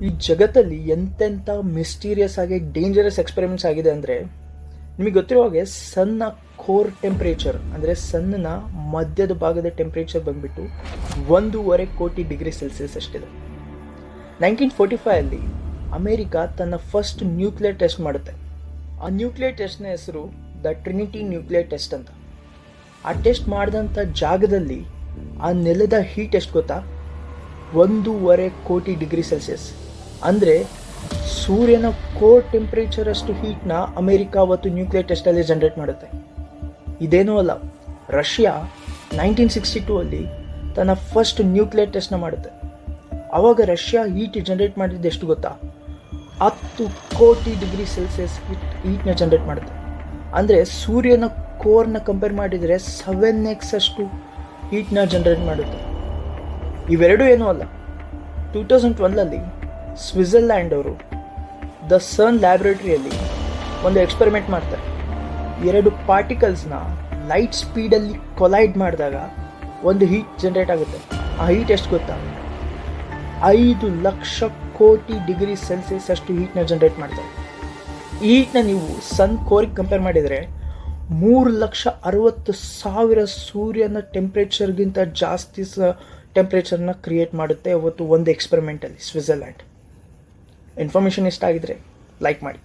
ಈ ಜಗತ್ತಲ್ಲಿ ಎಂತೆಂಥ ಮಿಸ್ಟೀರಿಯಸ್ ಆಗಿ ಡೇಂಜರಸ್ ಎಕ್ಸ್ಪೆರಿಮೆಂಟ್ಸ್ ಆಗಿದೆ ಅಂದರೆ, ನಿಮಗೆ ಗೊತ್ತಿರೋ ಹಾಗೆ ಸನ್ನ ಕೋರ್ ಟೆಂಪ್ರೇಚರ್ ಅಂದರೆ ಸನ್ನ ಮಧ್ಯದ ಭಾಗದ ಟೆಂಪ್ರೇಚರ್ ಬಂದುಬಿಟ್ಟು 1.5 ಕೋಟಿ ಡಿಗ್ರಿ ಸೆಲ್ಸಿಯಸ್ ಅಷ್ಟಿದೆ. 1945 ಅಮೇರಿಕಾ ತನ್ನ ಫಸ್ಟ್ ನ್ಯೂಕ್ಲಿಯರ್ ಟೆಸ್ಟ್ ಮಾಡುತ್ತೆ. ಆ ನ್ಯೂಕ್ಲಿಯರ್ ಟೆಸ್ಟ್ನ ಹೆಸರು ದ ಟ್ರಿನಿಟಿ ನ್ಯೂಕ್ಲಿಯರ್ ಟೆಸ್ಟ್ ಅಂತ. ಆ ಟೆಸ್ಟ್ ಮಾಡಿದಂಥ ಜಾಗದಲ್ಲಿ ಆ ನೆಲದ ಹೀಟ್ ಎಷ್ಟು ಗೊತ್ತಾ? 1.5 ಕೋಟಿ ಡಿಗ್ರಿ ಸೆಲ್ಸಿಯಸ್. ಅಂದರೆ ಸೂರ್ಯನ ಕೋರ್ ಟೆಂಪ್ರೇಚರ್ ಅಷ್ಟು ಹೀಟ್ನ ಅಮೇರಿಕಾ ಅವತ್ತು ನ್ಯೂಕ್ಲಿಯರ್ ಟೆಸ್ಟಲ್ಲಿ ಜನರೇಟ್ ಮಾಡುತ್ತೆ. ಇದೇನೂ ಅಲ್ಲ, ರಷ್ಯಾ 1962 ತನ್ನ ಫಸ್ಟ್ ನ್ಯೂಕ್ಲಿಯರ್ ಟೆಸ್ಟ್ನ ಮಾಡುತ್ತೆ. ಆವಾಗ ರಷ್ಯಾ ಹೀಟ್ ಜನರೇಟ್ ಮಾಡಿದ್ದು ಎಷ್ಟು ಗೊತ್ತಾ? 10 ಕೋಟಿ ಡಿಗ್ರಿ ಸೆಲ್ಸಿಯಸ್ ಹೀಟ್ನ ಜನರೇಟ್ ಮಾಡುತ್ತೆ. ಅಂದರೆ ಸೂರ್ಯನ ಕೋರ್ನ ಕಂಪೇರ್ ಮಾಡಿದರೆ 7x ಅಷ್ಟು ಹೀಟ್ನ ಜನರೇಟ್ ಮಾಡುತ್ತೆ. ಇವೆರಡೂ ಏನೂ ಅಲ್ಲ, 2012 ಸ್ವಿಟ್ಜರ್ಲ್ಯಾಂಡ್ ಅವರು ದ ಸರ್ನ್ ಲ್ಯಾಬ್ರೇಟರಿಯಲ್ಲಿ ಒಂದು ಎಕ್ಸ್ಪೆರಿಮೆಂಟ್ ಮಾಡ್ತಾರೆ. 2 ಪಾರ್ಟಿಕಲ್ಸ್ನ ಲೈಟ್ ಸ್ಪೀಡಲ್ಲಿ ಕೊಲೈಡ್ ಮಾಡಿದಾಗ ಒಂದು ಹೀಟ್ ಜನರೇಟ್ ಆಗುತ್ತೆ. ಆ ಹೀಟ್ ಎಷ್ಟು ಗೊತ್ತಾ? 5 ಲಕ್ಷ ಕೋಟಿ ಡಿಗ್ರಿ ಸೆಲ್ಸಿಯಸ್ ಅಷ್ಟು ಹೀಟ್ನ ಜನರೇಟ್ ಮಾಡ್ತಾರೆ. ಈ ಹೀಟ್ನ ನೀವು ಸನ್ ಕೋರಿಗೆ ಕಂಪೇರ್ ಮಾಡಿದರೆ 3,60,000 ಸೂರ್ಯನ ಟೆಂಪ್ರೇಚರ್ಗಿಂತ ಜಾಸ್ತಿ ಟೆಂಪ್ರೇಚರ್ನ ಕ್ರಿಯೇಟ್ ಮಾಡುತ್ತೆ ಅವತ್ತು ಒಂದು ಎಕ್ಸ್ಪೆರಿಮೆಂಟಲ್ಲಿ ಸ್ವಿಟ್ಜರ್ಲ್ಯಾಂಡ್. ಇನ್ಫಾರ್ಮೇಷನ್ ಇಷ್ಟ ಆಗಿದ್ರೆ ಲೈಕ್ ಮಾಡಿ.